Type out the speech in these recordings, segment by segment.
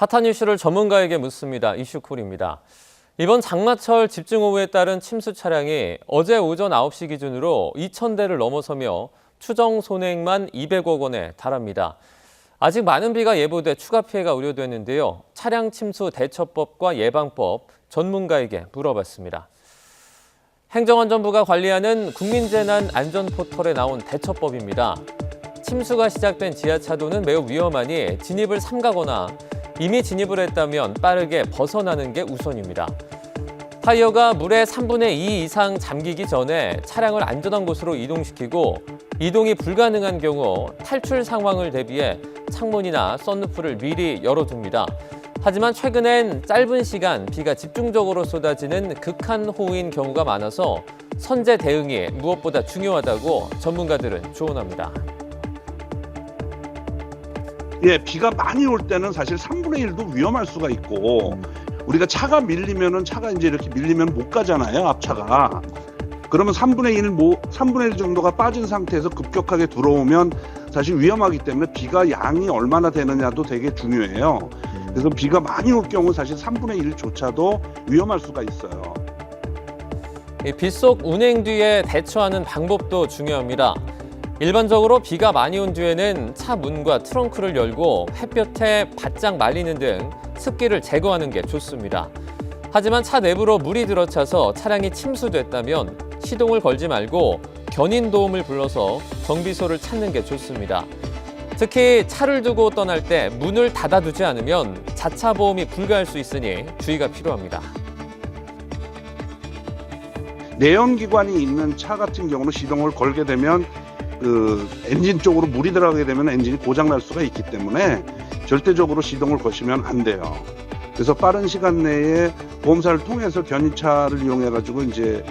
핫한 이슈를 전문가에게 묻습니다. 이슈콜입니다. 이번 장마철 집중호우에 따른 침수 차량이 어제 오전 9시 기준으로 2,000대를 넘어서며 추정 손해액만 200억 원에 달합니다. 아직 많은 비가 예보돼 추가 피해가 우려되는데요. 차량 침수 대처법과 예방법 전문가에게 물어봤습니다. 행정안전부가 관리하는 국민재난안전포털에 나온 대처법입니다. 침수가 시작된 지하차도는 매우 위험하니 진입을 삼가거나 이미 진입을 했다면 빠르게 벗어나는 게 우선입니다. 타이어가 물의 3분의 2 이상 잠기기 전에 차량을 안전한 곳으로 이동시키고 이동이 불가능한 경우 탈출 상황을 대비해 창문이나 썬루프를 미리 열어둡니다. 하지만 최근엔 짧은 시간 비가 집중적으로 쏟아지는 극한호우인 경우가 많아서 선제 대응이 무엇보다 중요하다고 전문가들은 조언합니다. 예, 비가 많이 올 때는 사실 3분의 1도 위험할 수가 있고 우리가 차가 밀리면은 차가 이제 이렇게 밀리면 못 가잖아요, 앞차가. 그러면 3분의 1 정도가 빠진 상태에서 급격하게 들어오면 사실 위험하기 때문에 비가 양이 얼마나 되느냐도 되게 중요해요. 그래서 비가 많이 올 경우 사실 3분의 1조차도 위험할 수가 있어요. 빗속 운행 뒤에 대처하는 방법도 중요합니다. 일반적으로 비가 많이 온 뒤에는 차 문과 트렁크를 열고 햇볕에 바짝 말리는 등 습기를 제거하는 게 좋습니다. 하지만 차 내부로 물이 들어차서 차량이 침수됐다면 시동을 걸지 말고 견인 도움을 불러서 정비소를 찾는 게 좋습니다. 특히 차를 두고 떠날 때 문을 닫아두지 않으면 자차 보험이 불가할 수 있으니 주의가 필요합니다. 내연기관이 있는 차 같은 경우는 시동을 걸게 되면 엔진 쪽으로 물이 들어가게 되면 엔진이 고장날 수가 있기 때문에 절대적으로 시동을 거시면 안 돼요. 그래서 빠른 시간 내에 보험사를 통해서 견인차를 이용해가지고 이제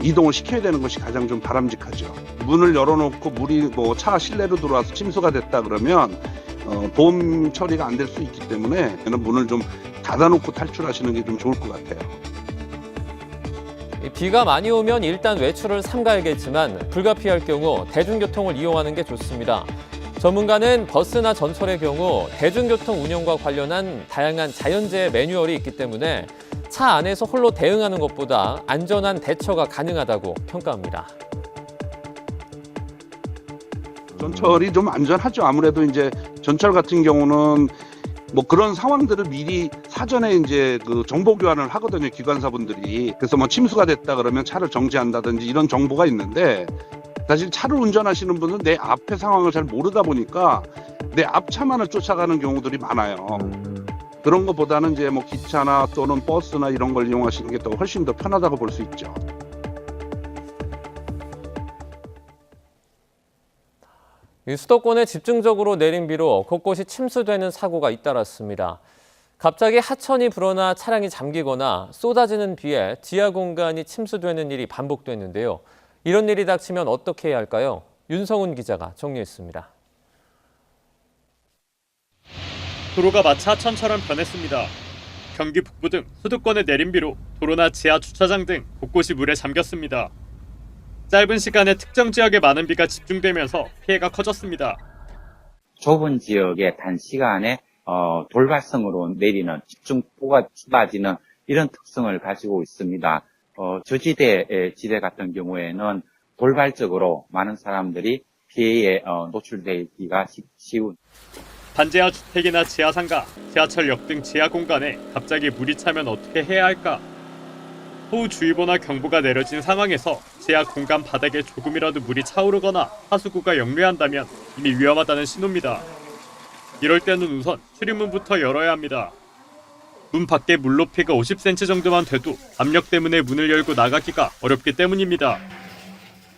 이동을 시켜야 되는 것이 가장 좀 바람직하죠. 문을 열어놓고 물이 차 실내로 들어와서 침수가 됐다 그러면 보험 처리가 안 될 수 있기 때문에 문을 좀 닫아놓고 탈출하시는 게 좀 좋을 것 같아요. 비가 많이 오면 일단 외출을 삼가야겠지만 불가피할 경우 대중교통을 이용하는 게 좋습니다. 전문가는 버스나 전철의 경우 대중교통 운영과 관련한 다양한 자연재해 매뉴얼이 있기 때문에 차 안에서 홀로 대응하는 것보다 안전한 대처가 가능하다고 평가합니다. 전철이 좀 안전하죠. 아무래도 이제 전철 같은 경우는 그런 상황들을 미리 사전에 이제 정보 교환을 하거든요, 기관사분들이. 그래서 침수가 됐다 그러면 차를 정지한다든지 이런 정보가 있는데 사실 차를 운전하시는 분은 내 앞의 상황을 잘 모르다 보니까 내 앞차만을 쫓아가는 경우들이 많아요. 그런 것보다는 이제 기차나 또는 버스나 이런 걸 이용하시는 게 더 훨씬 더 편하다고 볼 수 있죠. 수도권에 집중적으로 내린 비로 곳곳이 침수되는 사고가 잇따랐습니다. 갑자기 하천이 불어나 차량이 잠기거나 쏟아지는 비에 지하 공간이 침수되는 일이 반복됐는데요. 이런 일이 닥치면 어떻게 해야 할까요? 윤성훈 기자가 정리했습니다. 도로가 마치 하천처럼 변했습니다. 경기 북부 등 수도권에 내린 비로 도로나 지하 주차장 등 곳곳이 물에 잠겼습니다. 짧은 시간에 특정 지역에 많은 비가 집중되면서 피해가 커졌습니다. 좁은 지역에 단시간에 돌발성으로 내리는 집중폭우가 쏟아지는 이런 특성을 가지고 있습니다. 저지대 지대 같은 경우에는 돌발적으로 많은 사람들이 피해에 노출되기가 쉬운. 반지하 주택이나 지하상가, 지하철역 등 지하 공간에 갑자기 물이 차면 어떻게 해야 할까? 호우주의보나 경보가 내려진 상황에서 지하 공간 바닥에 조금이라도 물이 차오르거나 하수구가 역류한다면 이미 위험하다는 신호입니다. 이럴 때는 우선 출입문부터 열어야 합니다. 문 밖에 물 높이가 50cm 정도만 돼도 압력 때문에 문을 열고 나가기가 어렵기 때문입니다.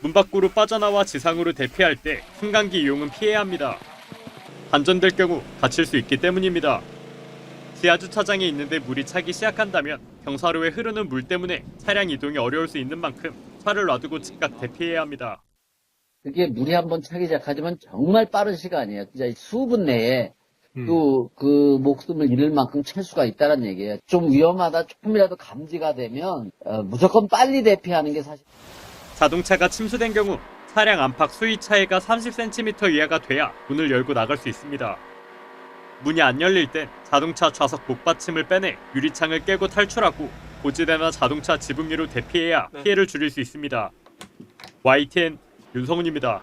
문 밖으로 빠져나와 지상으로 대피할 때 승강기 이용은 피해야 합니다. 반전될 경우 다칠 수 있기 때문입니다. 지하주차장에 있는데 물이 차기 시작한다면 경사로에 흐르는 물 때문에 차량 이동이 어려울 수 있는 만큼 차를 놔두고 즉각 대피해야 합니다. 그게 물이 한번 차기 시작하지만 정말 빠른 시간이에요. 진짜 수분 내에 또 그 목숨을 잃을 만큼 찰 수가 있다는 얘기예요. 좀 위험하다 조금이라도 감지가 되면 무조건 빨리 대피하는 게 사실. 자동차가 침수된 경우 차량 안팎 수위 차이가 30cm 이하가 돼야 문을 열고 나갈 수 있습니다. 문이 안 열릴 땐 자동차 좌석 목받침을 빼내 유리창을 깨고 탈출하고 고지대나 자동차 지붕 위로 대피해야 피해를 줄일 수 있습니다. YTN 윤성훈입니다.